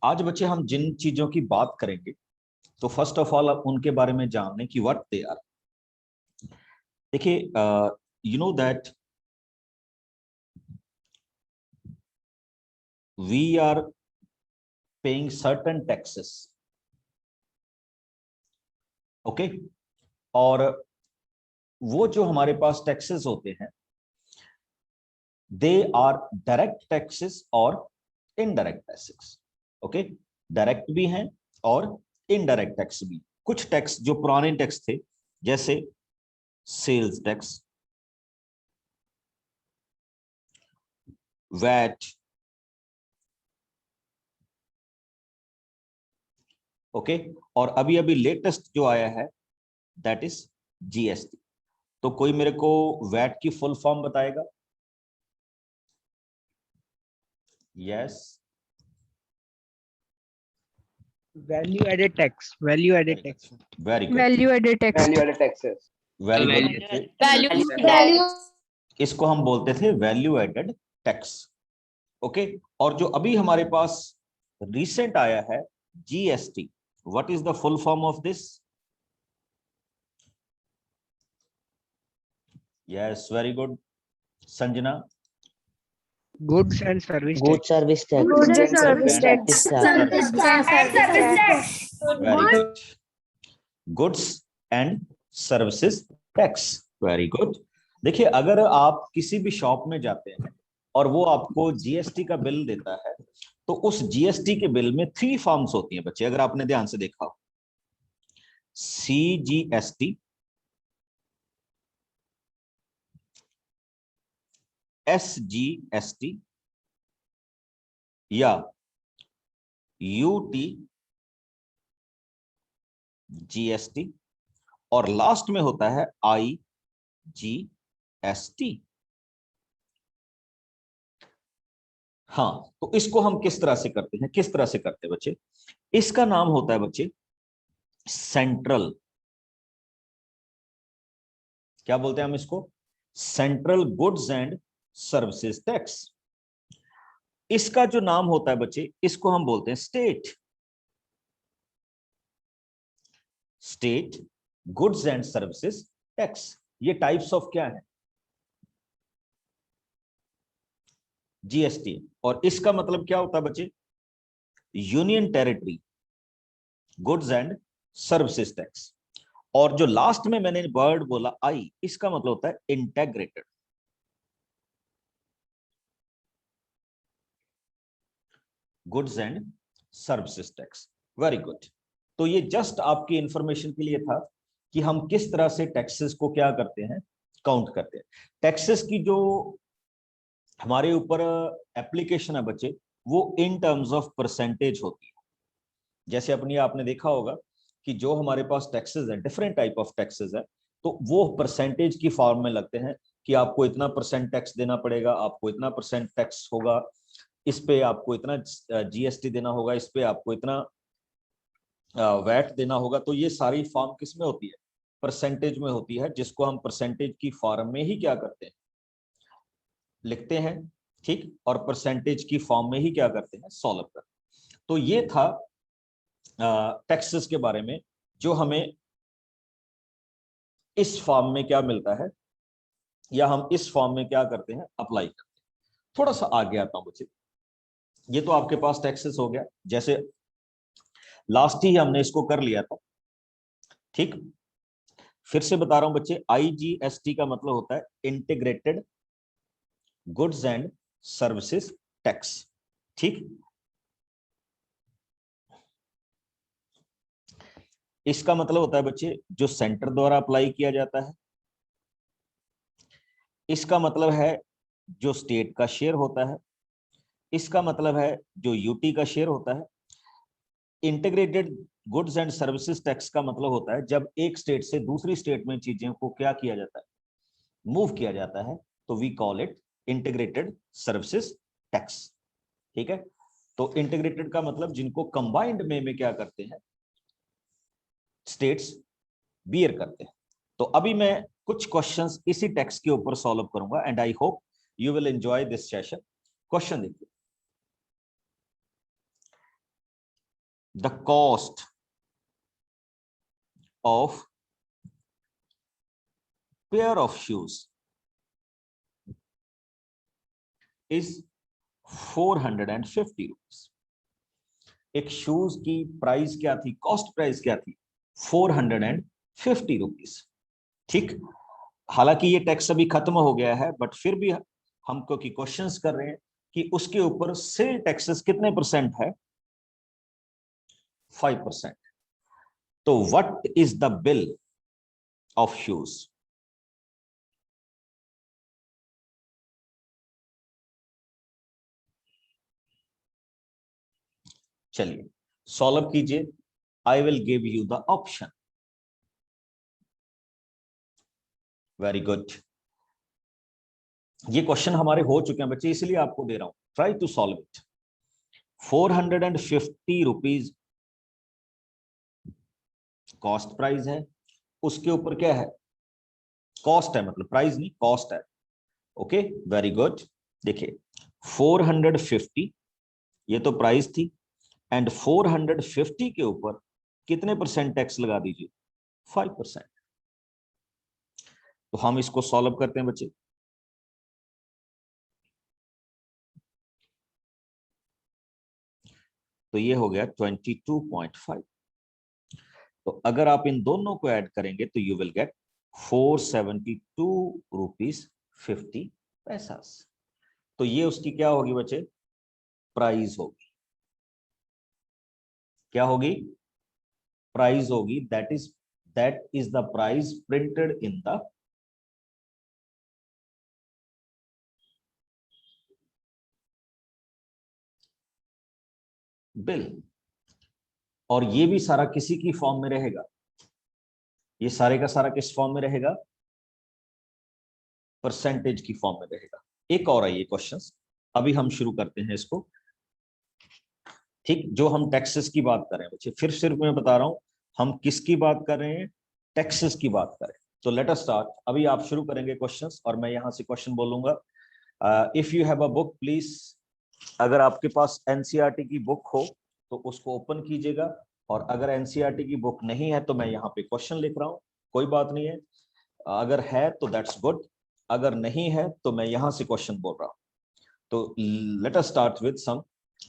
आज बच्चे हम जिन चीजों की बात करेंगे तो फर्स्ट ऑफ ऑल उनके बारे में जानने की व्हाट दे आर। देखिए, you know that we are paying certain taxes, okay. और वो जो हमारे पास टैक्सेस होते हैं दे आर डायरेक्ट टैक्सेस और इनडायरेक्ट टैक्सेस, ओके। डायरेक्ट भी हैं और इनडायरेक्ट टैक्स भी। कुछ टैक्स जो पुराने टैक्स थे जैसे सेल्स टैक्स, वैट, ओके। और अभी अभी लेटेस्ट जो आया है दैट इज जीएसटी। तो कोई मेरे को वैट की फुल फॉर्म बताएगा? Yes, value added tax, value added tax, very good, value added tax, value added taxes, very good. Value इसको हम बोलते the value added tax, okay. और जो अभी हमारे पास रिसेंट आया है GST, what is the full form of this? Yes, very good. Sanjana? Goods and service Good service tax. Goods and service Service tax, tax. Very good. Goods and services tax, very good. देखिए, अगर आप किसी भी shop में जाते हैं और वो आपको जीएसटी का बिल देता है तो उस जीएसटी के बिल में 3 फॉर्म्स होती हैं बच्चे, अगर आपने ध्यान से देखा हो। सीजीएसटी, एसजीएसटी या यूटी जीएसटी, और लास्ट में होता है आईजीएसटी। हाँ, तो इसको हम किस तरह से करते हैं, किस तरह से करते हैं बच्चे? इसका नाम होता है बच्चे सेंट्रल, क्या बोलते हैं हम इसको? Central goods and services tax. इसका जो नाम होता है बच्चे, इसको हम बोलते हैं state, state goods and services tax. ये टाइप्स ऑफ क्या है? जीएसटी। और इसका मतलब क्या होता है बच्चे? Union territory goods and services tax. और जो लास्ट में मैंने वर्ड बोला आई, इसका मतलब होता है integrated goods and services tax. Very good. तो ये जस्ट आपकी इंफॉर्मेशन के लिए था कि हम किस तरह से टैक्सेस को क्या करते हैं, काउंट करते हैं। टैक्सेस की जो हमारे ऊपर एप्लीकेशन है बच्चे, वो इन टर्म्स ऑफ परसेंटेज होती है। जैसे अपनी आपने देखा होगा कि जो हमारे पास टैक्सेस है, डिफरेंट टाइप ऑफ टैक्सेस है, तो वो परसेंटेज की फॉर्म में लगते हैं कि आपको इतना परसेंट टैक्स देना पड़ेगा, आपको इतना परसेंट टैक्स होगा, इस पे आपको इतना जीएसटी देना होगा, इस पे आपको इतना वैट देना होगा। तो ये सारी फॉर्म किस में होती है? परसेंटेज में होती है, जिसको हम परसेंटेज की फॉर्म में ही क्या करते हैं, लिखते हैं, ठीक। और परसेंटेज की फॉर्म में ही क्या करते हैं, सॉल्व करते हैं। तो ये था टैक्सेस के बारे में, जो हमें इस फॉर्म में क्या मिलता है, या हम इस फॉर्म में क्या करते हैं, अप्लाई करते हैं। थोड़ा सा आगे आता हूं बच्चे। ये तो आपके पास टैक्सेस हो गया, जैसे लास्ट ही हमने इसको कर लिया था, ठीक। फिर से बता रहा हूं बच्चे, आईजीएसटी का मतलब होता है integrated goods and services tax, ठीक। इसका मतलब होता है बच्चे जो सेंटर द्वारा अप्लाई किया जाता है। इसका मतलब है जो स्टेट का शेयर होता है। इसका मतलब है जो यूटी का शेयर होता है। Integrated goods and services tax का मतलब होता है जब एक स्टेट से दूसरी स्टेट में चीजों को क्या किया जाता है, मूव किया जाता है, तो we call it integrated services tax, ठीक है। तो इंटीग्रेटेड का मतलब जिनको कंबाइंड में क्या करते हैं, स्टेट्स बियर करते हैं। तो अभी मैं कुछ क्वेश्चंस इसी टैक्स के ऊपर सॉल्व करूंगा and I hope you will enjoy this session. Question देखिए, the cost of pair of shoes is 450 rupees. एक शूज की प्राइस क्या थी, कॉस्ट प्राइस क्या थी, 450 रुपीज। ठीक, हालांकि ये टैक्स अभी खत्म हो गया है, बट फिर भी हम क्योंकि क्वेश्चंस कर रहे हैं कि उसके ऊपर सेल टैक्सेस कितने परसेंट है, 5%। तो what is the bill of shoes? चलिए सॉल्व कीजिए। I will give you the option. Very good. ये क्वेश्चन हमारे हो चुके हैं बच्चे, इसलिए आपको दे रहा हूं। Try to solve it. 450 rupees cost price है, उसके ऊपर क्या है, कॉस्ट है, मतलब प्राइस नहीं कॉस्ट है। Okay very good. देखिए 450 ये तो प्राइस थी, एंड 450 के ऊपर कितने परसेंट टैक्स लगा दीजिए, 5%। तो हम इसको सॉल्व करते हैं बच्चे। तो ये हो गया 22.5। तो अगर आप इन दोनों को ऐड करेंगे तो यू विल गेट 472 रुपीज 50 पैसा। तो ये उसकी क्या होगी बच्चे, प्राइस होगी। क्या होगी, प्राइस होगी। That is the price printed in the bill. और ये भी सारा किसी की फॉर्म में रहेगा, ये सारे का सारा किस फॉर्म में रहेगा, परसेंटेज की फॉर्म में रहेगा। एक और है ये क्वेश्चंस, अभी हम शुरू करते हैं इसको। ठीक, जो हम टैक्सेस की बात कर रहे हैं बच्चे, फिर सिर्फ मैं बता रहा हूं हम किसकी बात कर रहे हैं, टैक्सेस की बात करें। तो लेट अस स्टार्ट। अभी आप शुरू करेंगे क्वेश्चंस और मैं यहां से क्वेश्चन बोलूंगा। If you have a book please, अगर आपके पास एनसीईआरटी की बुक हो तो उसको ओपन कीजिएगा, और अगर एनसीईआरटी की बुक नहीं है तो मैं यहाँ पे क्वेश्चन लिख रहा हूँ, कोई बात नहीं है। अगर है तो दैट्स गुड, अगर नहीं है तो मैं यहां से क्वेश्चन बोल रहा हूँ। तो let us start with some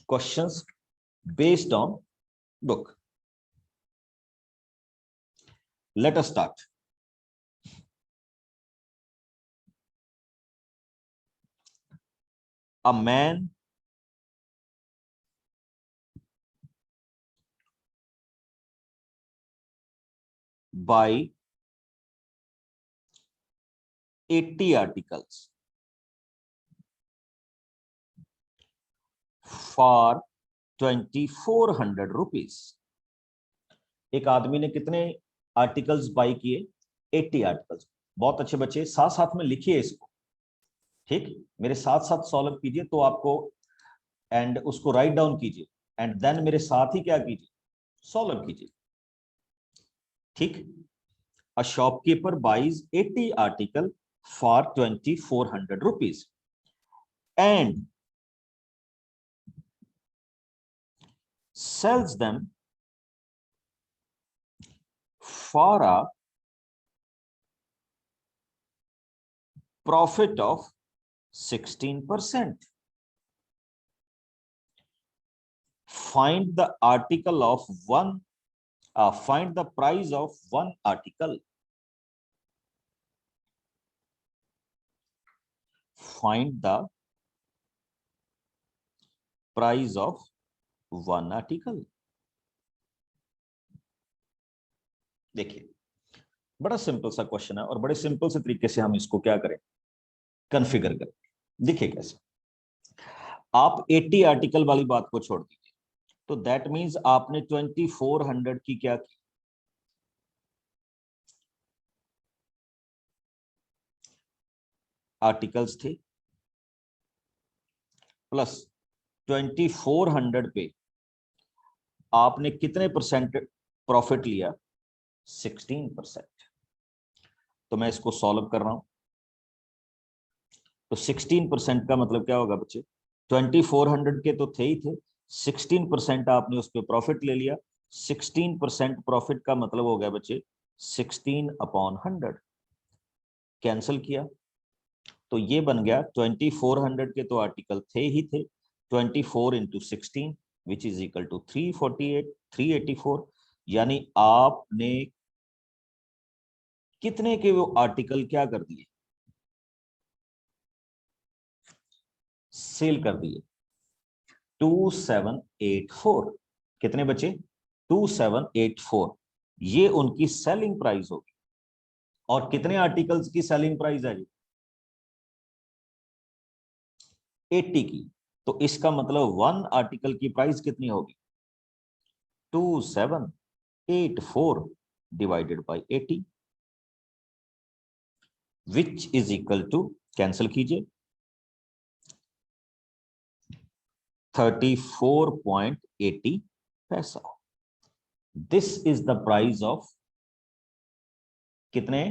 questions based on book. Let us start. A man buy 80 articles for 2400 rupees. एक आदमी ने कितने आर्टिकल्स बाई किए, 80 आर्टिकल्स। बहुत अच्छे बच्चे, साथ साथ में लिखिए इसको। ठीक, मेरे साथ साथ सॉल्व कीजिए तो आपको, एंड उसको राइट डाउन कीजिए, एंड देन मेरे साथ ही क्या कीजिए, सॉल्व कीजिए। ठीक, a shopkeeper buys 80 article for 2400 rupees and sells them for a profit of 16%. Find the article of one, find the price of one article. Find the price of one article. देखिए बड़ा simple सा question है, और बड़े simple से तरीके से हम इसको क्या करें, कॉन्फ़िगर करें। देखिए कैसे, आप 80 आर्टिकल वाली बात को छोड़ दीजिए, तो दैट मींस आपने 2400 की क्या की, आर्टिकल्स थे, प्लस 2400 पे आपने कितने परसेंट प्रॉफिट लिया, 16%। तो मैं इसको सॉल्व कर रहा हूं। तो 16% का मतलब क्या होगा बच्चे, 2400 के तो थे ही थे, 16% आपने उस पर प्रॉफिट ले लिया। 16% प्रॉफिट का मतलब हो गया बच्चे 16/100, कैंसिल किया तो ये बन गया 2400 के तो आर्टिकल थे ही थे, 24 × 16 विच इज इक्वल टू 384, यानी आपने कितने के वो आर्टिकल क्या कर दिए, सेल कर दिए, 2784। कितने बचे? 2784, ये उनकी सेलिंग प्राइस होगी। और कितने आर्टिकल्स की सेलिंग प्राइस है? 80 की। तो इसका मतलब 1 आर्टिकल की प्राइस कितनी होगी? 2784 divided by 80 which is equal to, cancel कीजिए, 34.80 पैसा। This is the price of कितने?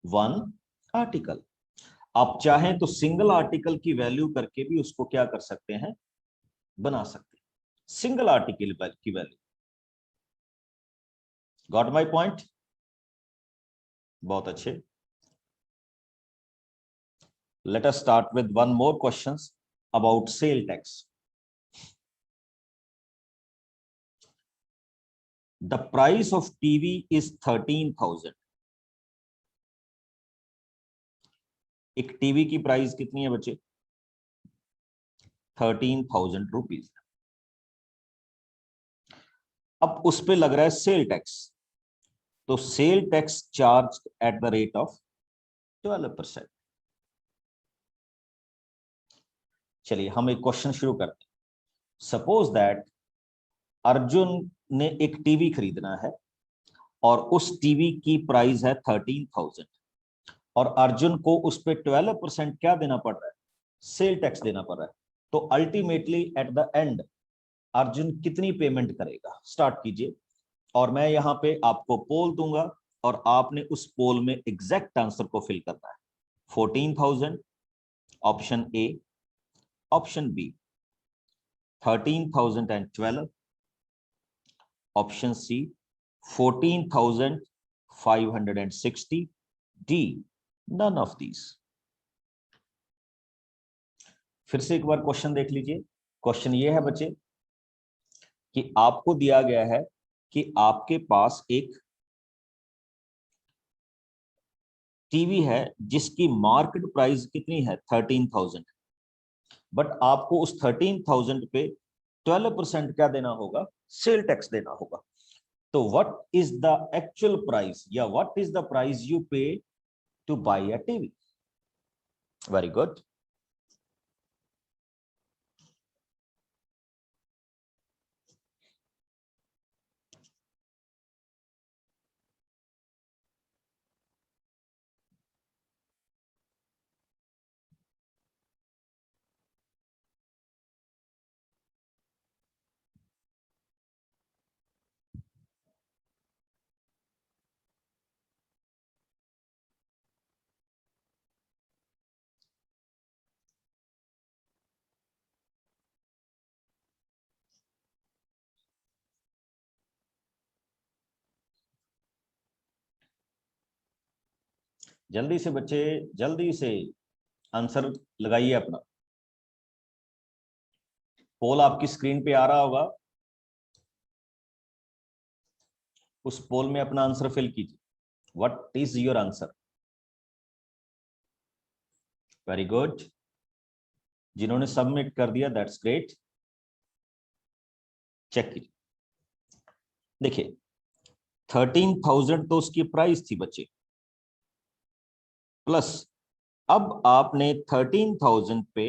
1 आर्टिकल। आप चाहें तो सिंगल आर्टिकल की वैल्यू करके भी उसको क्या कर सकते हैं, बना सकते हैं, सिंगल आर्टिकल की वैल्यू। Got my point? बहुत अच्छे। Late us start with one more questions about sale tax. The price of TV is 13,000. एक टीवी की प्राइस कितनी है बच्चे? 13,000 रुपीज। अब उस पे लग रहा है सेल टैक्स, तो sale tax charge at the rate of 12%। चलिए हम एक क्वेश्चन शुरू करते हैं। सपोज दैट अर्जुन ने एक टीवी खरीदना है और उस टीवी की प्राइस है 13,000 और अर्जुन को उस पे 12% क्या देना पड़ रहा है? सेल टैक्स देना पड़ रहा है। तो ultimately at the end Arjun कितनी पेमेंट करेगा? स्टार्ट कीजिए और मैं यहां पे आपको पोल दूंगा और आपने उस पोल में एग्जैक्ट आंसर को फिल करना है। 14,000 option A, option B 13,012, option C 14,560, D none of these. फिर से एक बार क्वेश्चन देख लीजिए। क्वेश्चन ये है बच्चे कि आपको दिया गया है कि आपके पास एक टीवी है जिसकी मार्केट प्राइस कितनी है? 13,000, बट आपको उस 13,000 पे 12% क्या देना होगा? सेल टैक्स देना होगा। तो what is the actual price या what is the price you pay to buy a TV? Very good. जल्दी से बच्चे, जल्दी से आंसर लगाइए अपना। पोल आपकी स्क्रीन पे आ रहा होगा, उस पोल में अपना आंसर फिल कीजिए। What is your answer? Very good. जिन्होंने सबमिट कर दिया दैट्स ग्रेट। चेक कीजिए। देखिए 13,000 तो उसकी प्राइस थी बच्चे, प्लस अब आपने 13,000 पे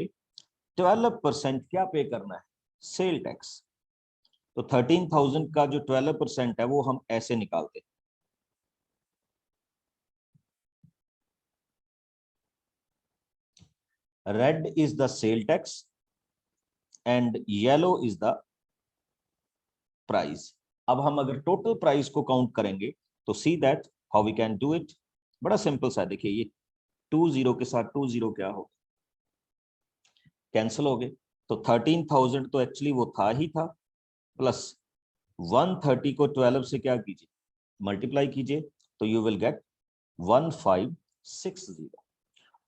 12% क्या पे करना है? Sale tax. तो 13,000 का जो 12% है वो हम ऐसे निकालते हैं। Red is the sale tax and yellow is the price. अब हम अगर टोटल प्राइस को काउंट करेंगे तो see that how we can do it. बड़ा सिंपल सा, देखिए ये 20 के साथ 20 क्या हो, कैंसिल हो गए, तो 13,000 तो एक्चुअली वो था ही था, प्लस 130 को 12 से क्या कीजिए, मल्टीप्लाई कीजिए, तो यू विल गेट 1560।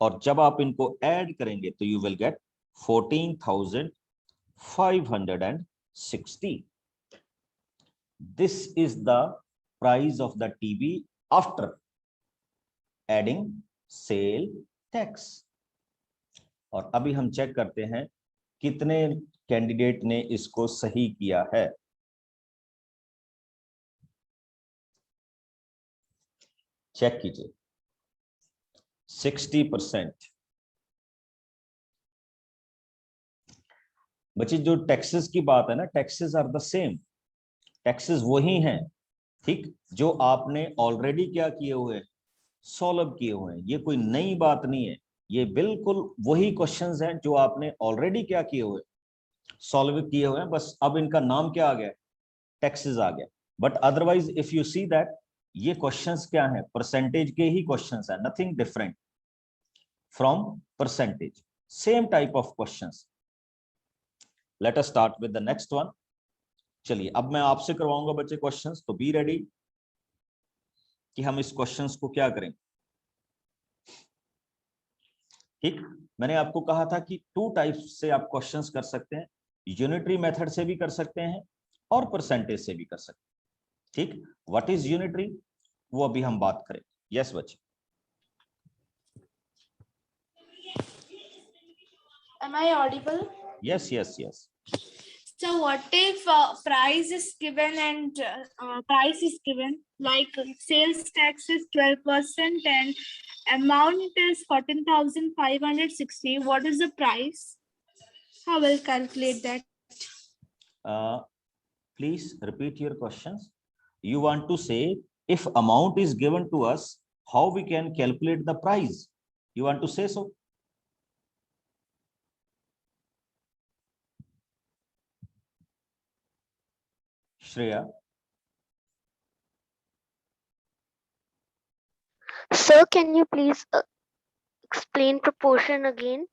और जब आप इनको ऐड करेंगे तो you will get 14,560। This is the price of the TV after adding sale tax. और अभी हम चेक करते हैं कितने कैंडिडेट ने इसको सही किया है। चेक कीजिए, 60%। बच्चे जो टैक्सेस की बात है ना, taxes are the same, taxes वही हैं, ठीक, जो आपने ऑलरेडी क्या किए हुए, सॉल्व किए हुए हैं। ये कोई नई बात नहीं है, ये बिल्कुल वही क्वेश्चंस हैं जो आपने ऑलरेडी क्या किए हुए, सॉल्व किए हुए हैं, बस अब इनका नाम क्या आ गया, टैक्सेस आ गया। But otherwise if you see that ये क्वेश्चंस क्या हैं, परसेंटेज के ही क्वेश्चंस हैं, nothing different from percentage, same type of questions. Late us start with the next one. चलिए अब मैं आपसे करवाऊंगा बच्चे क्वेश्चंस, तो बी रेडी कि हम इस क्वेश्चंस को क्या करें। ठीक, मैंने आपको कहा था कि 2 टाइप्स से आप क्वेश्चंस कर सकते हैं, यूनिटरी मेथड से भी कर सकते हैं और परसेंटेज से भी कर सकते हैं। ठीक, व्हाट इज यूनिटरी, वो अभी हम बात करें। यस बच्चे, Am I audible? Yes yes yes. So what if price is given and price is given, like sales tax is 12% and amount is 14,560. What is the price? How will calculate that? Please repeat your questions. You want to say if amount is given to us, how we can calculate the price? You want to say so? Shreya? Sir, can you please explain proportion again?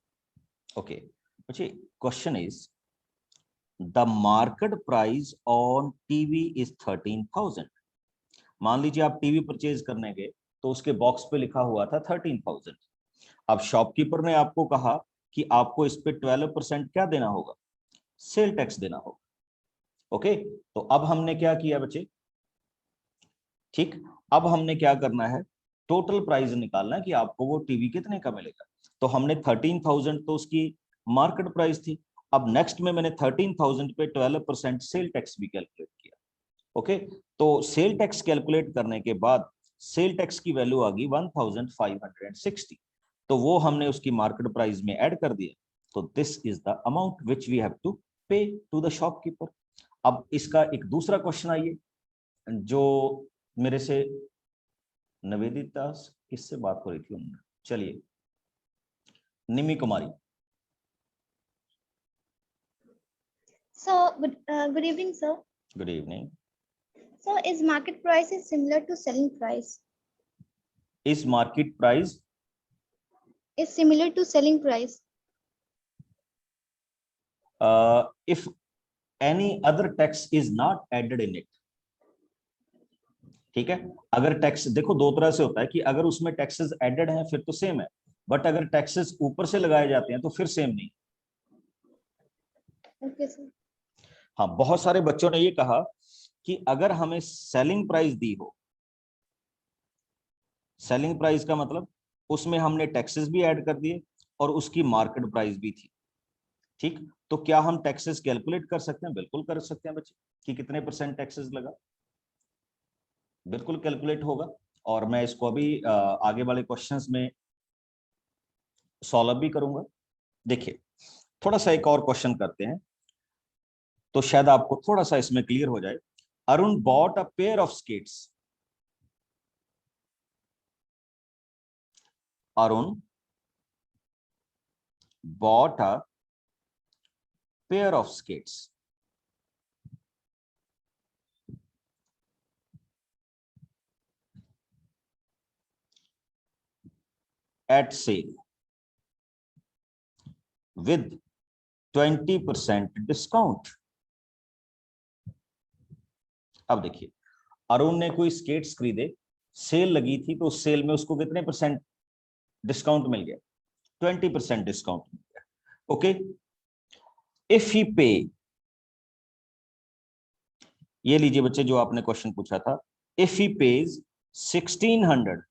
Okay. Okay. Question is, the market price on TV is 13,000. मान लीजिए आप TV purchase करने गए तो उसके box पे लिखा हुआ था 13,000। अब शॉपकीपर ने आपको कहा कि आपको इस पे 12% क्या देना होगा, सेल टैक्स देना होगा। ओके, तो अब हमने क्या किया बच्चे, ठीक, अब हमने क्या करना है, टोटल प्राइस निकालना है कि आपको वो टीवी कितने का मिलेगा। तो हमने 13,000 तो उसकी मार्केट प्राइस थी, अब नेक्स्ट में मैंने 13,000 पे 12% सेल टैक्स भी कैलकुलेट किया। ओके, तो सेल टैक्स कैलकुलेट करने के बाद सेल टैक्स की वैल्यू आ गई 1560, तो वो हमने उसकी मार्केट प्राइस में ऐड कर दिया। तो this is the amount which we have to pay to the shopkeeper. अब इसका एक दूसरा क्वेश्चन आइए, जो मेरे से निवेदिता किससे बात हो रही थी उन्होंने, चलिए निमी कुमारी। So, good evening, sir. Good evening. So, is market price is similar to selling price? इस market price Is similar to selling price? if any other tax is not added in it। ठीक है, अगर tax देखो दो तरह से होता है कि अगर उसमें टैक्सेस एडेड हैं फिर तो सेम है, बट अगर टैक्सेस ऊपर से लगाए जाते हैं तो फिर सेम नहीं। Okay, sir. हाँ, बहुत सारे बच्चों ने ये कहा कि अगर हमें सेलिंग प्राइस दी हो, सेलिंग प्राइस का मतलब उसमें हमने टैक्सेस भी ऐड कर दिए और उसकी मार्केट प्राइस भी थी, ठीक, तो क्या हम टैक्सेस कैलकुलेट कर सकते हैं? बिल्कुल कर सकते हैं बच्चे, कि कितने % टैक्सेस लगा, बिल्कुल कैलकुलेट होगा। और मैं इसको अभी आगे वाले क्वेश्चंस में सॉल्व भी करूंगा। देखिए थोड़ा सा एक और क्वेश्चन करते हैं तो शायद आपको थोड़ा सा इसमें क्लियर हो जाए। Arun bought a pair of skates. Arun bought a pair of skates at sale with 20% discount. अब देखिए, अरुण ने कोई स्केट्स खरीदे, सेल लगी थी, तो सेल में उसको कितने परसेंट डिस्काउंट मिल गया? 20% डिस्काउंट मिल गया। ओके, इफ ही पे, ये लीजिए बच्चे जो आपने क्वेश्चन पूछा था, if he page 1600,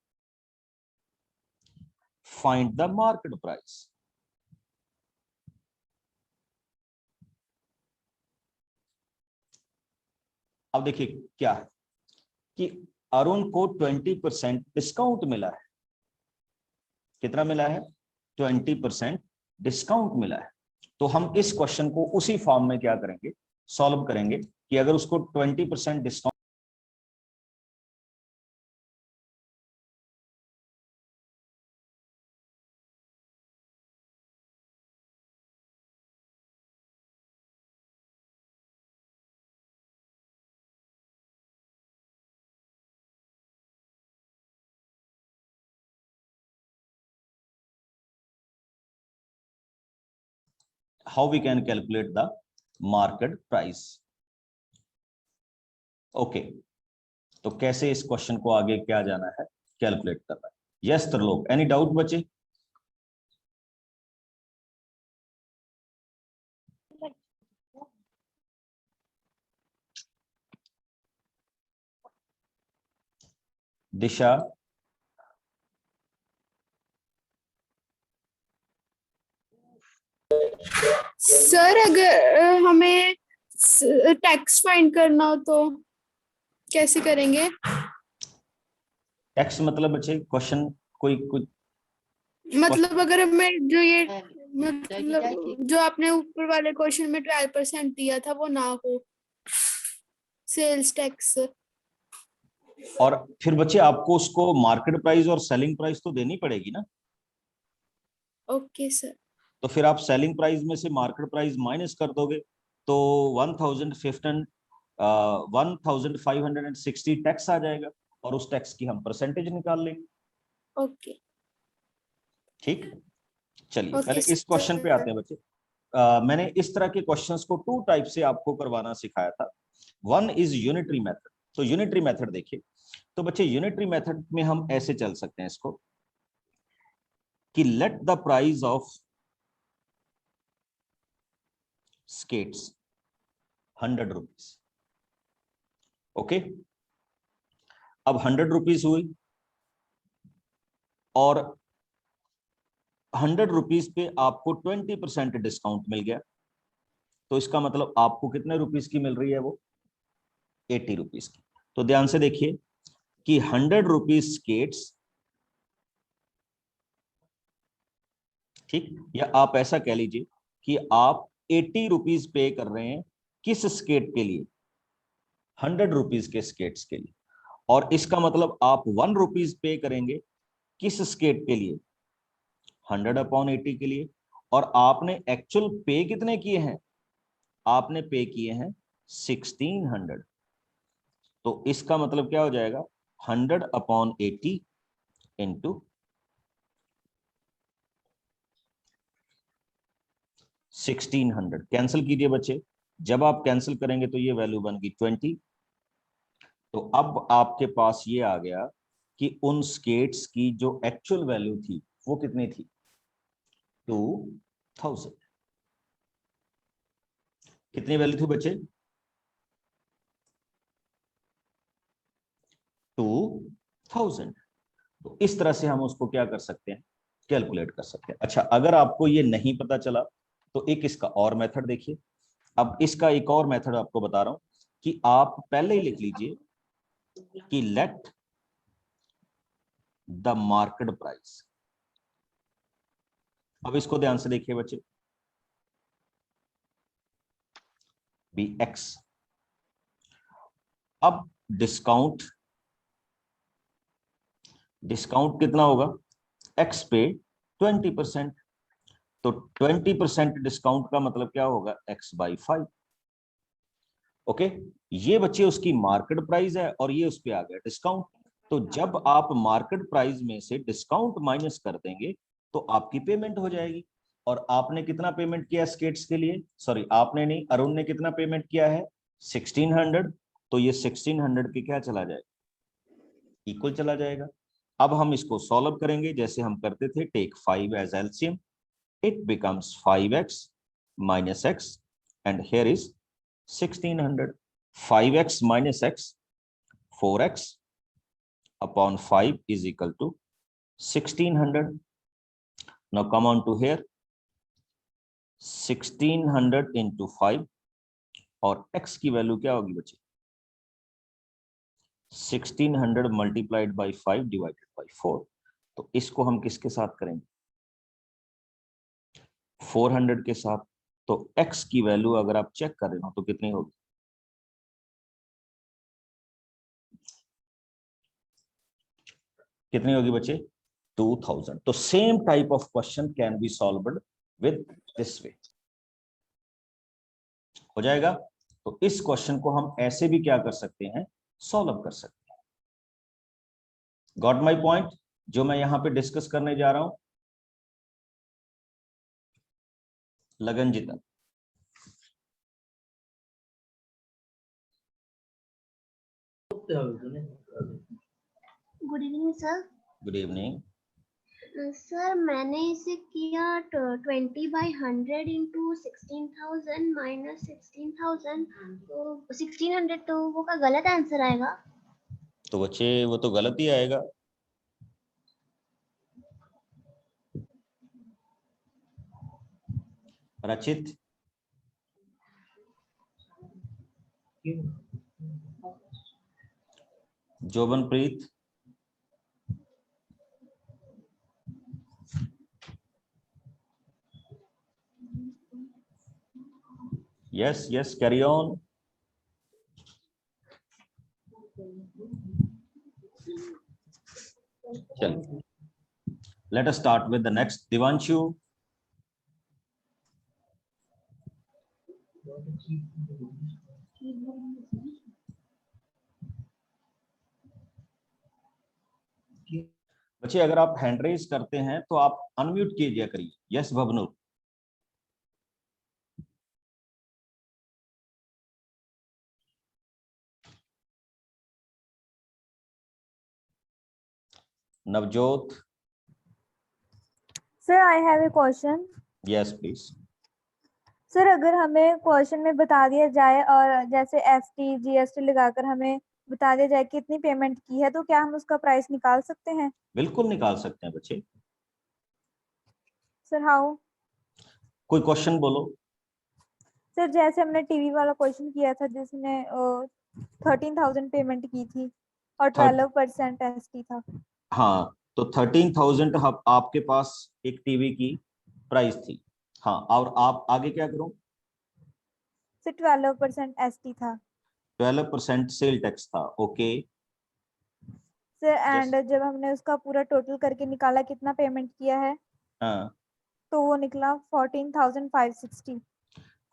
find the market price. अब देखिए क्या है कि अरुण को 20% डिस्काउंट मिला है। कितना मिला है? 20% डिस्काउंट मिला है। तो हम इस क्वेश्चन को उसी फॉर्म में क्या करेंगे, सॉल्व करेंगे कि अगर उसको 20% discount, how we can calculate the market price. Okay, तो कैसे इस क्वेश्चन को आगे क्या जाना है, कैलकुलेट करना है। यस त्रिलोक, एनी डाउट बच्चे? दिशा, सर अगर हमें टैक्स फाइंड करना हो तो कैसे करेंगे? टैक्स मतलब बच्चे क्वेश्चन कोई कुछ, मतलब अगर हमें जो ये मतलब जो आपने ऊपर वाले क्वेश्चन में 12% दिया था वो ना हो, सेल्स टैक्स। और फिर बच्चे आपको उसको मार्केट प्राइस और सेलिंग प्राइस तो देनी पड़ेगी ना। Okay sir. तो फिर आप सेलिंग प्राइस में से मार्केट प्राइस माइनस कर दोगे तो 1560 टैक्स आ जाएगा और उस टैक्स की हम परसेंटेज निकाल लेंगे। ओके ठीक, चलिए ओके पहले इस क्वेश्चन पे आते हैं बच्चे। मैंने इस तरह के क्वेश्चंस को 2 टाइप से आपको करवाना सिखाया था। One is unitary method. तो यूनिटरी मेथड देखिए, तो बच्चे यूनिटरी मेथड में हम ऐसे चल सकते हैं इसको कि late the price of skates 100 rupees. Okay, अब 100 रुपीज हुई और 100 रुपीज पे आपको 20% डिस्काउंट मिल गया, तो इसका मतलब आपको कितने रुपीज की मिल रही है? वो 80 रुपीज की। तो ध्यान से देखिए कि 100 रुपीज स्केट्स, ठीक, या आप ऐसा कह लीजिए कि आप 80 रुपीज पे कर रहे हैं किस स्केट के लिए? 100 रुपीज के स्केट्स के लिए। और इसका मतलब आप 1 रुपीज पे करेंगे किस स्केट के लिए? 100/80 के लिए। और आपने एक्चुअल पे कितने किए हैं? आपने पे किए हैं 1600। तो इसका मतलब क्या हो जाएगा? 100/80 इंटू 1600। कैंसिल कीजिए बच्चे, जब आप कैंसिल करेंगे तो ये वैल्यू बन गई 20। तो अब आपके पास ये आ गया कि उन स्केट्स की जो एक्चुअल वैल्यू थी वो कितनी थी? 2000। कितनी वैल्यू थी बच्चे? 2000। तो इस तरह से हम उसको क्या कर सकते हैं? कैलकुलेट कर सकते हैं। अच्छा, अगर आपको ये नहीं पता चला तो एक इसका और मेथड देखिए। अब इसका एक और मेथड आपको बता रहा हूं कि आप पहले ही लिख लीजिए कि लेट द मार्केट प्राइस। अब इसको ध्यान से देखिए बच्चे, बी एक्स। अब डिस्काउंट, डिस्काउंट कितना होगा? एक्स पे 20%। तो 20% डिस्काउंट का मतलब क्या होगा? x/5। ओके, ये बच्चे उसकी मार्केट प्राइस है और ये उस पे आ गया डिस्काउंट। तो जब आप मार्केट प्राइस में से डिस्काउंट माइनस कर देंगे तो आपकी पेमेंट हो जाएगी। और आपने कितना पेमेंट किया स्केट्स के लिए, सॉरी आपने नहीं, अरुण ने कितना पेमेंट किया है 1600, तो ये 1600 के क्या चला जाएगा, इक्वल चला जाएगा। अब हम इसको सॉल्व करेंगे जैसे हम करते थे, take 5 as LCM, it becomes 5x minus x and here is 1600. 5x minus x, 4x upon 5 is equal to 1600. Now come on to here, 1600 into 5 और x की वैल्यू क्या होगी बच्चे, 1600 multiplied by 5 divided by 4। तो इसको हम किसके साथ करेंगे, 400 के साथ। तो x की वैल्यू अगर आप चेक कर रहे हो तो कितनी होगी, कितनी होगी बच्चे, 2000। तो same type of question can be solved with this way, हो जाएगा। तो इस क्वेश्चन को हम ऐसे भी क्या कर सकते हैं, सॉल्व कर सकते हैं। गॉट माय पॉइंट, जो मैं यहां पे डिस्कस करने जा रहा हूं, Lagan Jitan. Good evening sir. Good evening. Sir मैंने इसे किया 20/100 इंटू 16,000 माइनस 16,000, तो 1600, तो वो का गलत आंसर आएगा। तो बच्चे वो तो गलत ही आएगा। Rachit, Jobanpreet, yes yes carry on. चल, let us start with the next, Divanshu. बच्चे अगर आप हैंड रेज करते हैं तो आप अनम्यूट कीजिए करिए। Yes Bhavnoor. Navjot. Sir I have a question. Yes please. Sir अगर हमें क्वेश्चन में बता दिया जाए और जैसे एसटी जीएसटी लगाकर हमें बता दिया जाए कि इतनी पेमेंट की है, तो क्या हम उसका प्राइस निकाल सकते हैं? बिल्कुल निकाल सकते हैं बच्चे। Sir how? कोई क्वेश्चन बोलो। सर जैसे हमने टीवी वाला क्वेश्चन किया था जिसने 13,000 पेमेंट की थी और 12% एसटी था। हाँ, तो 13,000 आपके पास एक टीवी की प्राइस थी। हाँ, और आप आगे क्या करो, सर 12% एसटी था 12% सेल टैक्स था। ओके सर, एंड जब हमने उसका पूरा टोटल करके निकाला कितना पेमेंट किया है, हाँ, तो वो निकला 14,560।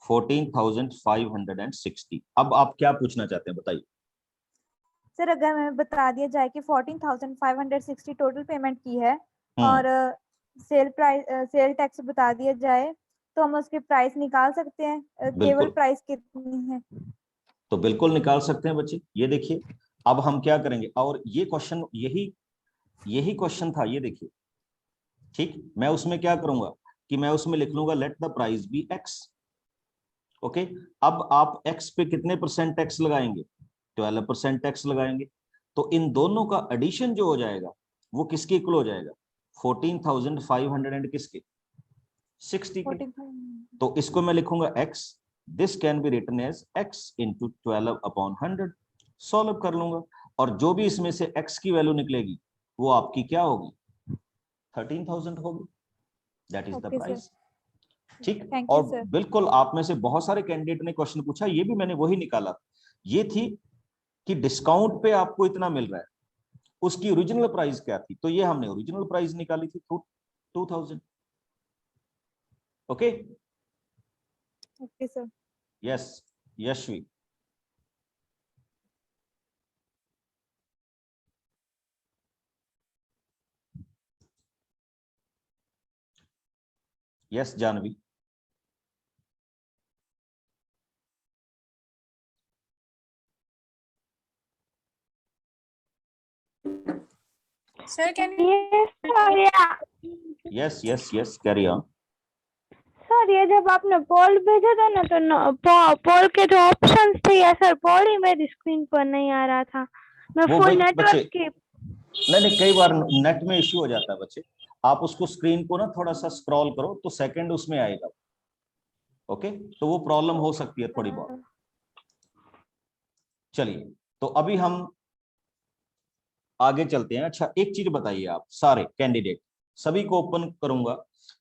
14,560। अब आप क्या पूछना चाहते हैं बताइए। सर अगर हमें बता दिया जाए कि 14,560 टोटल पेमेंट की है और सेल टैक्स बता दिया जाए, तो हम उसके प्राइस निकाल सकते हैं। केवल बिल्कुल। प्राइस कितनी है? तो बिल्कुल निकाल सकते हैं बच्चे। ये देखिए, अब हम क्या करेंगे, और ये क्वेश्चन यही क्वेश्चन था, ये देखिए। ठीक, मैं उसमें क्या करूंगा कि मैं उसमें लिख लूंगा let the price be x. Okay, अब आप एक्स पे कितने परसेंट टैक्स लगाएंगे, 12% टैक्स लगाएंगे। तो इन दोनों का एडिशन जो हो जाएगा वो किसके इक्वल हो जाएगा, 14,500 एंड किसके, 60 के। 45। तो इसको मैं लिखूंगा x, this can be written as x into 12/100। Solve कर लूंगा और जो भी इसमें से x की वैल्यू निकलेगी वो आपकी क्या होगी, 13,000 होगी। That is the Okay, price. ठीक, Thank you, और sir. बिल्कुल आप में से बहुत सारे कैंडिडेट ने क्वेश्चन पूछा, ये भी मैंने वही निकाला। ये थी कि डिस्काउंट पे आपको इतना मिल रहा है, उसकी ओरिजिनल प्राइस क्या थी, तो ये हमने ओरिजिनल प्राइस निकाली थी 2,000। Okay, Okay, sir. Yes Yashvi. Yes Janvi. Sir, can you? Yes, sir, yeah. Yes yes yes carry on. Sir ये जब आपने पोल भेजा था ना तो पोल के जो ऑप्शंस थे या सर पोल ही मेरी स्क्रीन पर नहीं आ रहा था। मैं वो फुल बच्चे नेटवर्क की नहीं, कई बार नेट में इश्यू हो जाता है बच्चे। आप उसको स्क्रीन को ना थोड़ा सा स्क्रॉल करो तो सेकंड उसमें आएगा। ओके, तो वो प्रॉब्लम हो सकती है थोड़ी बहुत। चलिए, तो अभी हम आगे चलते हैं। अच्छा, एक चीज बताइए आप सारे कैंडिडेट, सभी को ओपन करूंगा।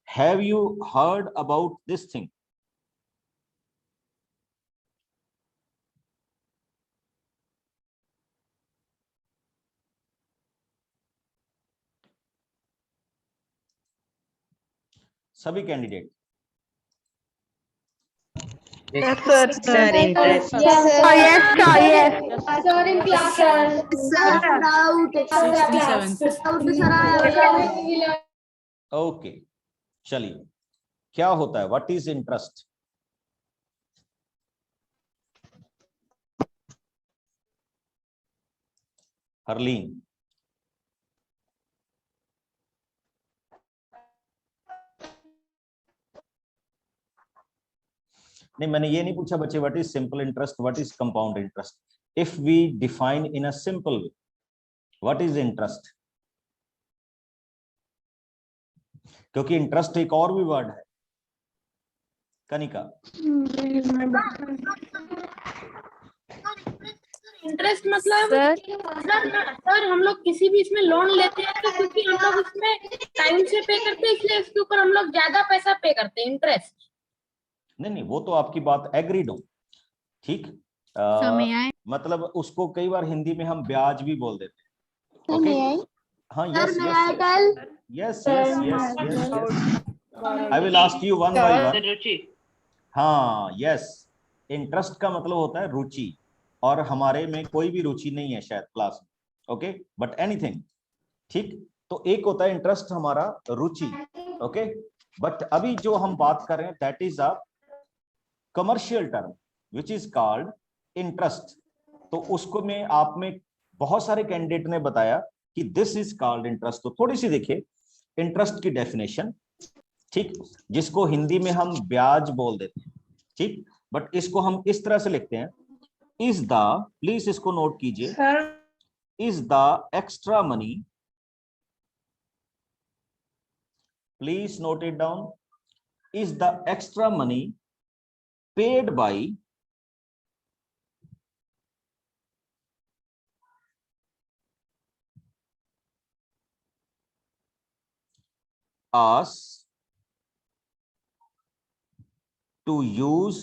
Have you heard about this thing? सभी candidate? Yes, sir. Sir, interest. Yes, sir. yes, sir, yes. Sir, in class. Sir, okay, चलिए, क्या होता है, व्हाट इज इंटरेस्ट? हरलीन? नहीं, मैंने ये नहीं पूछा बच्चे what is simple interest, what is compound interest. If we define in a simple way, what is interest? क्योंकि इंटरेस्ट एक और भी वर्ड है। कनिका? इंटरेस्ट मतलब सर हम लोग किसी भी इसमें लोन लेते हैं तो क्योंकि हम लोग उसमें टाइम से पे करते हैं इसलिए इसके ऊपर हम लोग ज्यादा पैसा पे करते हैं, इंटरेस्ट। नहीं, वो तो आपकी बात एग्रीड हूं, ठीक। मतलब उसको कई बार हिंदी में हम ब्याज भी बोल देते हैं। ओके, हाँ, yes yes yes yes yes, I will ask you one by one. हाँ, यस, इंटरेस्ट का मतलब होता है रुचि, और हमारे में कोई भी रुचि नहीं है शायद क्लास में। ओके, बट एनीथिंग, ठीक। तो एक होता है इंटरेस्ट हमारा रुचि, ओके। बट अभी जो हम बात कर रहे हैं that is a commercial term which is called interest. तो उसको में आप में बहुत सारे कैंडिडेट ने बताया कि दिस इज कॉल्ड इंटरेस्ट। तो थोड़ी सी देखिए इंटरेस्ट की डेफिनेशन, ठीक, जिसको हिंदी में हम ब्याज बोल देते हैं, ठीक। बट इसको हम इस तरह से लिखते हैं, इज द, प्लीज इसको नोट कीजिए, is the extra money, please note it down, is the extra money paid by us to use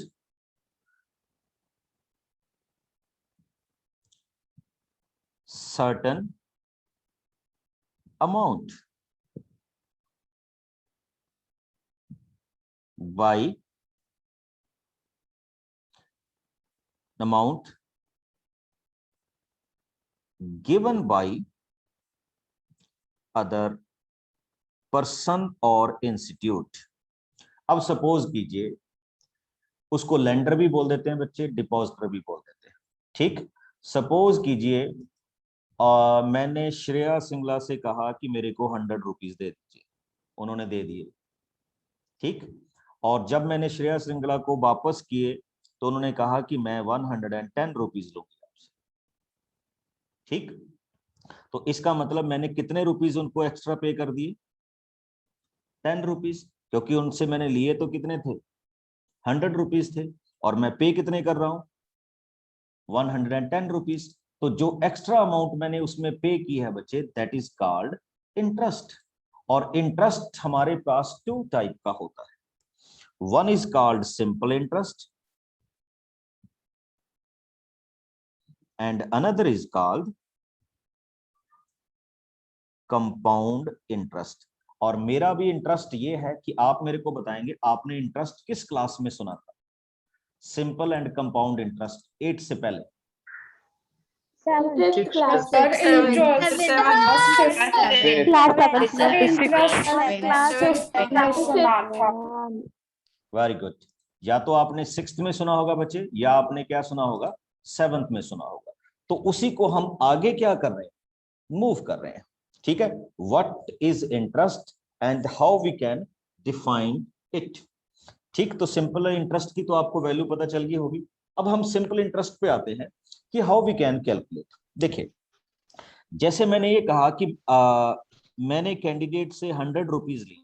certain amount by amount given by other person or institute। अब suppose कीजिए, उसको lender भी बोल देते हैं बच्चे, डिपॉजिटर भी बोल देते हैं, ठीक। सपोज कीजिए मैंने श्रेया सिंगला से कहा कि मेरे को 100 रुपीज दे दीजिए, उन्होंने दे दिए, ठीक। और जब मैंने श्रेया सिंगला को वापस किए तो उन्होंने कहा कि मैं 110 रुपीज लूंगी आपसे, ठीक। तो इसका मतलब मैंने कितने रुपीज उनको एक्स्ट्रा पे कर दिए? 10 रुपीज, क्योंकि उनसे मैंने लिए तो कितने थे? 100 रुपीज थे, और मैं पे कितने कर रहा हूं? 110 रुपीज। तो जो एक्स्ट्रा अमाउंट मैंने उसमें पे की है बच्चे, दैट इज कॉल्ड इंटरेस्ट। और इंटरेस्ट हमारे पास 2 टाइप का होता है, one is called simple interest and another is called compound interest। और मेरा भी इंटरेस्ट ये है कि आप मेरे को बताएंगे आपने इंटरेस्ट किस क्लास में सुना था, सिंपल एंड कंपाउंड इंटरेस्ट 8 से पहले। Fifth class. Sir, interest. Very good. या तो आपने सिक्स्थ में सुना होगा बच्चे, या आपने क्या सुना होगा, सेवंथ में सुना होगा। तो उसी को हम आगे क्या कर रहे हैं, मूव कर रहे हैं। ठीक है, what is interest and how we can define it. ठीक, तो सिंपल इंटरेस्ट की तो आपको वैल्यू पता चल गई होगी। अब हम सिंपल इंटरेस्ट पे आते हैं कि हाउ वी कैन कैलकुलेट। देखिए, जैसे मैंने ये कहा कि मैंने कैंडिडेट से 100 रुपीज ली,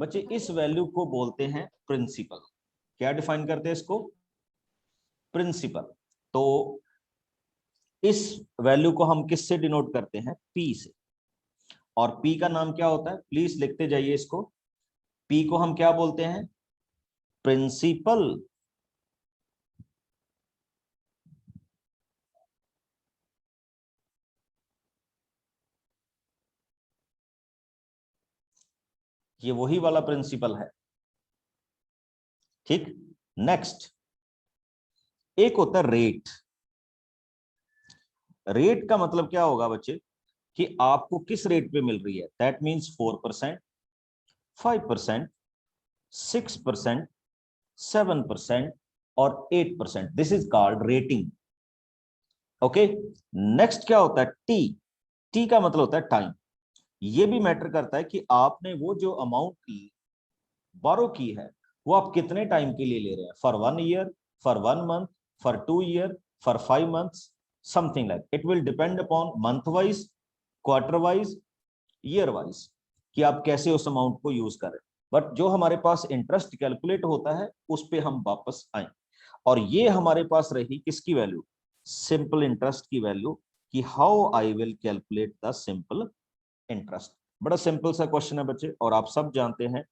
बच्चे इस वैल्यू को बोलते हैं प्रिंसिपल। क्या डिफाइन करते हैं इसको, प्रिंसिपल। तो इस वैल्यू को हम किससे डिनोट करते हैं, पी से। और पी का नाम क्या होता है, प्लीज लिखते जाइए इसको। पी को हम क्या बोलते हैं, प्रिंसिपल। ये वही वाला प्रिंसिपल है। ठीक, नेक्स्ट एक होता है रेट। रेट का मतलब क्या होगा बच्चे, कि आपको किस रेट पे मिल रही है। दैट मींस 4%, 5%, 6%, 7% और 8%। This is called rating. Okay, next क्या होता है, टी। टी का मतलब होता है टाइम। ये भी मैटर करता है कि आपने वो जो अमाउंट बोरो की है वो आप कितने टाइम के लिए ले रहे हैं, for 1 year, for 1 month, for 2 year, for 5 months, something like. It will depend upon month wise, quarter wise, year wise, कि आप कैसे उस अमाउंट को यूज करें। बट जो हमारे पास इंटरेस्ट कैलकुलेट होता है उस पे हम वापस आए, और ये हमारे पास रही किसकी वैल्यू, सिंपल इंटरेस्ट की वैल्यू, कि how I will calculate the simple interest. बड़ा सिंपल सा क्वेश्चन है बच्चे, और आप सब जानते हैं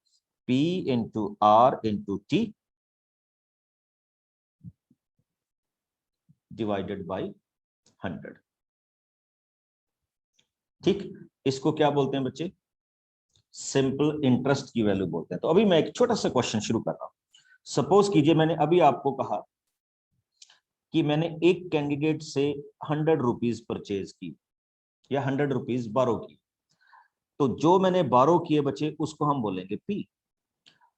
P into R into T divided by 100। ठीक, इसको क्या बोलते हैं बच्चे, सिंपल इंटरेस्ट की वैल्यू बोलते हैं। तो अभी मैं एक छोटा सा क्वेश्चन शुरू कर रहा हूं। सपोज कीजिए मैंने अभी आपको कहा कि मैंने एक कैंडिडेट से 100 रुपीज परचेज की, या 100 रुपीज बारो की। तो जो मैंने बारो किए बच्चे उसको हम बोलेंगे पी।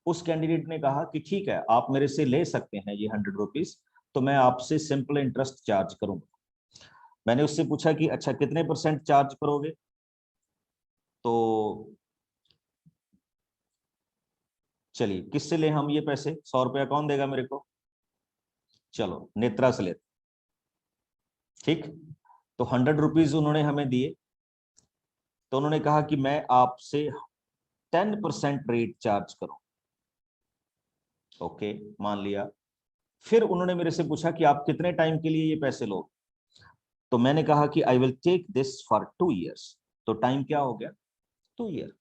उस कैंडिडेट ने कहा कि ठीक है, आप मेरे से ले सकते हैं ये 100 रुपीज, तो मैं आपसे सिंपल इंटरेस्ट चार्ज करूंगा। मैंने उससे पूछा कि अच्छा कितने % चार्ज करोगे, तो चलिए किससे ले हम ये पैसे, 100 रुपया कौन देगा मेरे को, चलो नेत्रा से लेते। ठीक, तो 100 रुपीज उन्होंने हमें दिए। तो उन्होंने कहा कि मैं आपसे 10% रेट चार्ज करूं। ओके, मान लिया। फिर उन्होंने मेरे से पूछा कि आप कितने टाइम के लिए ये पैसे लो। तो मैंने कहा कि I will take this for 2 years. तो टाइम क्या हो गया, 2 ईयर।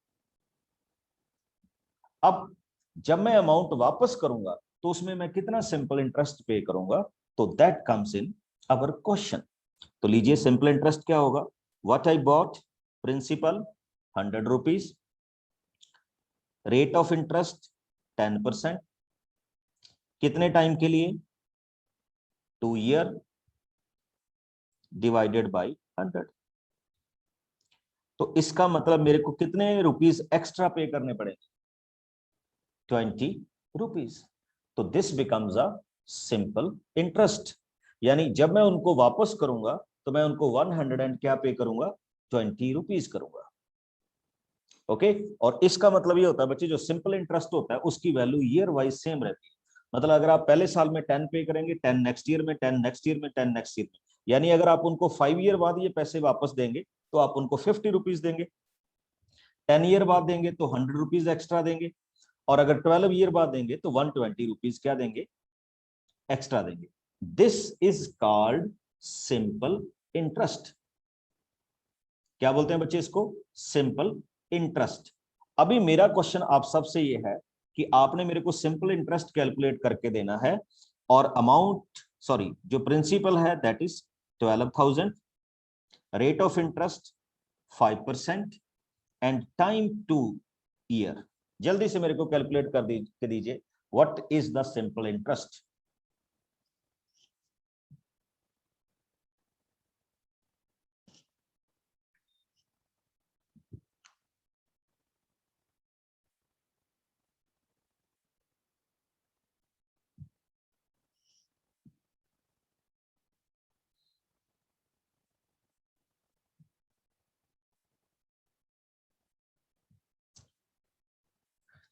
अब जब मैं अमाउंट वापस करूंगा तो उसमें मैं कितना सिंपल इंटरेस्ट पे करूंगा, तो that comes in our question. तो लीजिए सिंपल इंटरेस्ट क्या होगा, what I bought, principal 100 rupees, rate of interest 10%, कितने टाइम के लिए, 2 ईयर, डिवाइडेड बाई 100। तो इसका मतलब मेरे को कितने रुपीज एक्स्ट्रा पे करने पड़ेंगे, 20 रुपीज। तो this becomes a simple interest. यानी जब मैं उनको वापस करूंगा तो मैं उनको 100 एंड क्या पे करूंगा, 20 रुपीज करूंगा। ओके, और इसका मतलब ये होता है बच्चे, जो सिंपल इंटरेस्ट होता है उसकी वैल्यू ईयर वाइज सेम रहती है। मतलब अगर आप पहले साल में 10 पे करेंगे, 10 नेक्स्ट ईयर में, 10 नेक्स्ट ईयर में, 10 नेक्स्ट ईयर में। यानी अगर आप उनको 5 ईयर बाद ये पैसे वापस देंगे तो आप उनको 50 रुपीज देंगे, 10 ईयर बाद देंगे तो 100 रुपीज एक्स्ट्रा देंगे, और अगर 12 ईयर बाद देंगे तो 120 रुपीज क्या देंगे, एक्स्ट्रा देंगे। This is called simple interest. क्या बोलते हैं बच्चे इसको, सिंपल इंटरेस्ट। अभी मेरा क्वेश्चन आप सबसे ये है कि आपने मेरे को सिंपल इंटरेस्ट कैलकुलेट करके देना है, और अमाउंट जो प्रिंसिपल है that is 12,000, rate of interest 5% and time 2 year. जल्दी से मेरे को कैलकुलेट कर दीजिए what is the simple interest.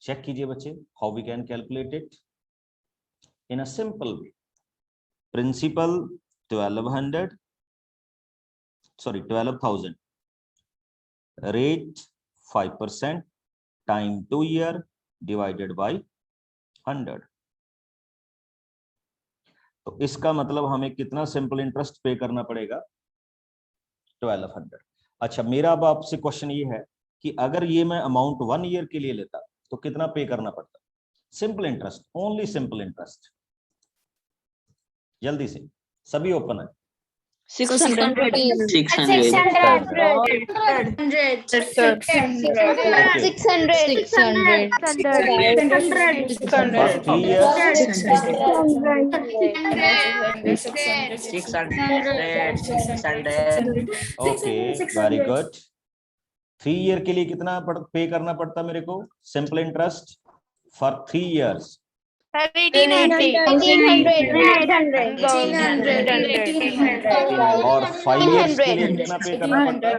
Check कीजिए बच्चे, how we can calculate it in a simple way. Principal 12,000, rate 5%, time 2 year divided by 100। तो इसका मतलब हमें कितना सिंपल इंटरेस्ट पे करना पड़ेगा? 1200। अच्छा, मेरा अब आपसे क्वेश्चन ये है कि अगर ये मैं अमाउंट 1 ईयर के लिए लेता तो कितना पे करना पड़ता? Simple interest, only simple interest. जल्दी से, सभी ओपन है। 600. 600. Okay, very good. 3 ईयर के लिए कितना पे करना पड़ता मेरे को सिंपल इंटरेस्ट फॉर 3 इयर्स? 1800. और 5 इयर्स के लिए कितना पे करना पड़ता?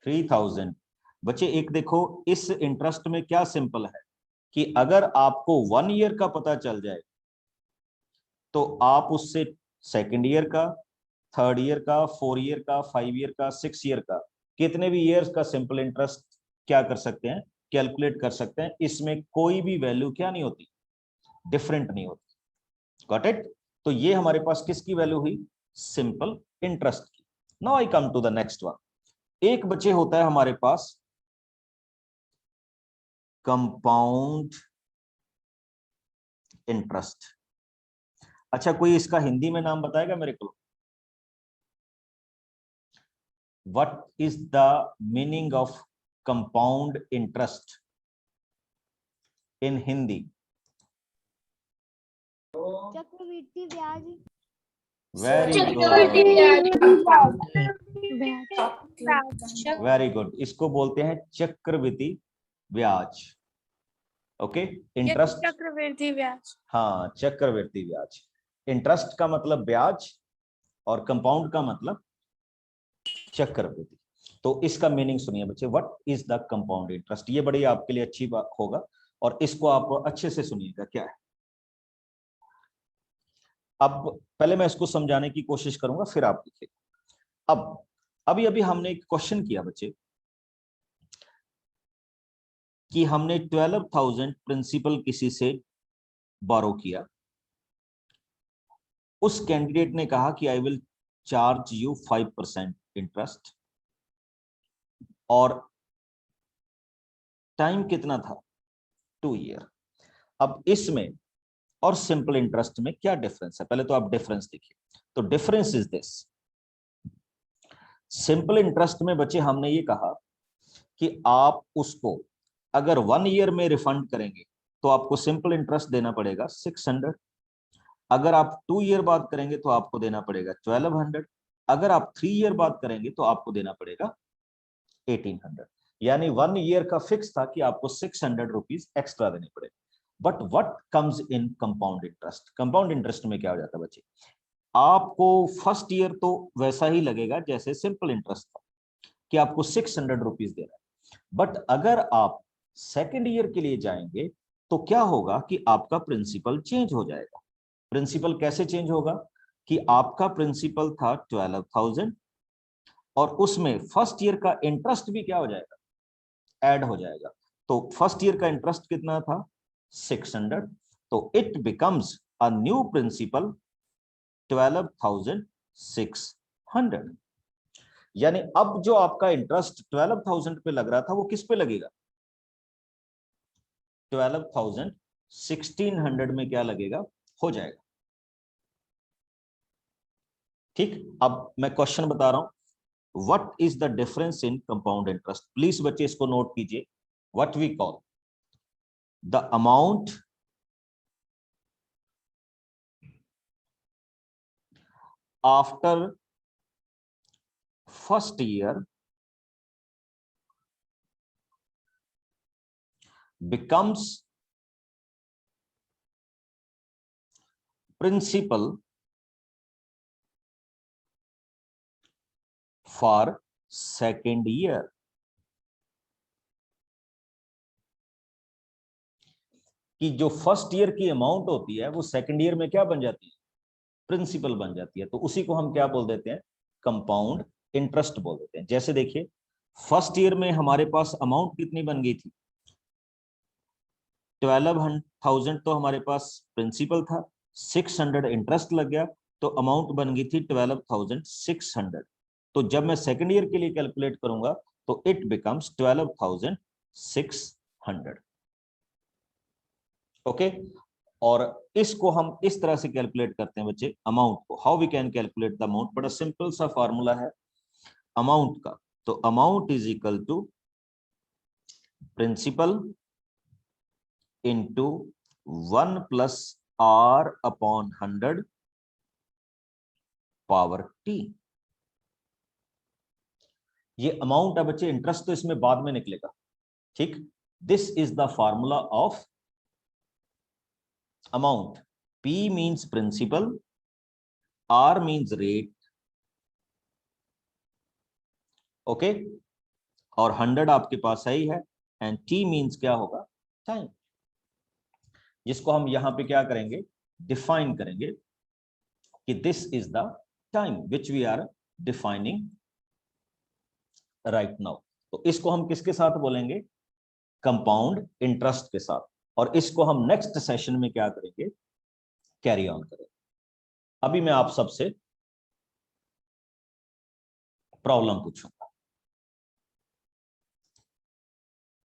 3000। बच्चे एक देखो, इस इंटरेस्ट में क्या सिंपल है कि अगर आपको 1 ईयर का पता चल जाए तो आप उससे 2nd ईयर का, 3rd ईयर का, 4 ईयर का, 5 ईयर का, 6 ईयर का, कितने भी ईयर्स का सिंपल इंटरेस्ट क्या कर सकते हैं? कैलकुलेट कर सकते हैं। इसमें कोई भी वैल्यू क्या नहीं होती, डिफरेंट नहीं होती। Got it? तो ये हमारे पास किसकी वैल्यू हुई? सिंपल इंटरेस्ट की। Now I come to the next one. एक बच्चे होता है हमारे पास कंपाउंड इंटरेस्ट। अच्छा, कोई इसका हिंदी में नाम बताएगा मेरे को? What is the meaning of compound interest in Hindi? चक्रवृद्धि ब्याज। वेरी गुड, इसको बोलते हैं चक्रवृद्धि ब्याज। ओके, इंटरेस्ट चक्रवृद्धि ब्याज। हाँ, चक्रवृद्धि ब्याज। इंटरेस्ट का मतलब ब्याज और कंपाउंड का मतलब चक्रवृद्धि। तो इसका मीनिंग सुनिए बच्चे, what is the compound interest. ये बड़ी आपके लिए अच्छी बात होगा और इसको आप अच्छे से सुनिएगा क्या है। अब पहले मैं इसको समझाने की कोशिश करूंगा, फिर आप लिखिएगा। अब अभी अभी हमने एक क्वेश्चन किया बच्चे कि हमने 12,000 प्रिंसिपल किसी से बोरो किया। उस कैंडिडेट ने कहा कि I will charge you 5% interest, और टाइम कितना था? 2 ईयर। अब इसमें और सिंपल इंटरेस्ट में क्या डिफरेंस है? पहले तो आप डिफरेंस देखिए। तो difference is this. Simple interest में बच्चे हमने ये कहा कि आप उसको अगर 1 ईयर में रिफंड करेंगे तो आपको सिंपल इंटरेस्ट देना पड़ेगा 600। अगर आप 2 ईयर बाद करेंगे तो आपको देना पड़ेगा 1200। अगर आप 3 ईयर बाद करेंगे तो आपको देना पड़ेगा 1800। यानी 1 ईयर का फिक्स था कि आपको 600 रुपीज एक्स्ट्रा देने पड़े। But what comes in compound interest? Compound interest में क्या हो जाता है बच्चे? आपको फर्स्ट ईयर तो वैसा ही लगेगा जैसे सिंपल इंटरेस्ट था कि आपको 600 रुपीज देना है। बट अगर आप 2nd ईयर के लिए जाएंगे तो क्या होगा कि आपका प्रिंसिपल चेंज हो जाएगा। प्रिंसिपल कैसे चेंज होगा कि आपका प्रिंसिपल था 12,000 और उसमें फर्स्ट ईयर का इंटरेस्ट भी क्या हो जाएगा? ऐड हो जाएगा। तो फर्स्ट ईयर का इंटरेस्ट कितना था? 600। तो it becomes a new principal 12,600। यानी अब जो आपका इंटरेस्ट 12,000 पे लग रहा था वो किस पे लगेगा? 12,000 1600 में क्या लगेगा? हो जाएगा। ठीक, अब मैं क्वेश्चन बता रहा हूं। What is the difference in compound interest? Please बच्चे इसको नोट कीजिए। What we call the amount after first year becomes principal for second year. कि जो फर्स्ट ईयर की अमाउंट होती है वो सेकेंड ईयर में क्या बन जाती है, प्रिंसिपल बन जाती है। तो उसी को हम क्या बोल देते हैं, कंपाउंड इंटरेस्ट बोल देते हैं। जैसे देखिए फर्स्ट ईयर में हमारे पास अमाउंट कितनी बन गई थी, 12,000 तो हमारे पास प्रिंसिपल था, 600 इंटरेस्ट लग गया, तो अमाउंट बन गई थी 12,600। तो जब मैं सेकेंड ईयर के लिए कैलकुलेट करूंगा तो इट बिकम्स 12,600। ओके, और इसको हम इस तरह से कैलकुलेट करते हैं बच्चे अमाउंट को। How we can calculate the amount, बड़ा सिंपल सा फॉर्मूला है अमाउंट का। तो amount is equal to principal into 1 plus R upon 100 power T। ये अमाउंट है बच्चे, इंटरेस्ट तो इसमें बाद में निकलेगा, ठीक। This is the formula of amount. P means principal, R means rate, okay, और 100 आपके पास सही है, एंड T means क्या होगा, टाइम, जिसको हम यहां पे क्या करेंगे, डिफाइन करेंगे कि this is the time which we are defining right now. तो इसको हम किसके साथ बोलेंगे, कंपाउंड इंटरेस्ट के साथ, और इसको हम नेक्स्ट सेशन में क्या करेंगे, कैरी ऑन करेंगे। अभी मैं आप सबसे प्रॉब्लम पूछूंगा।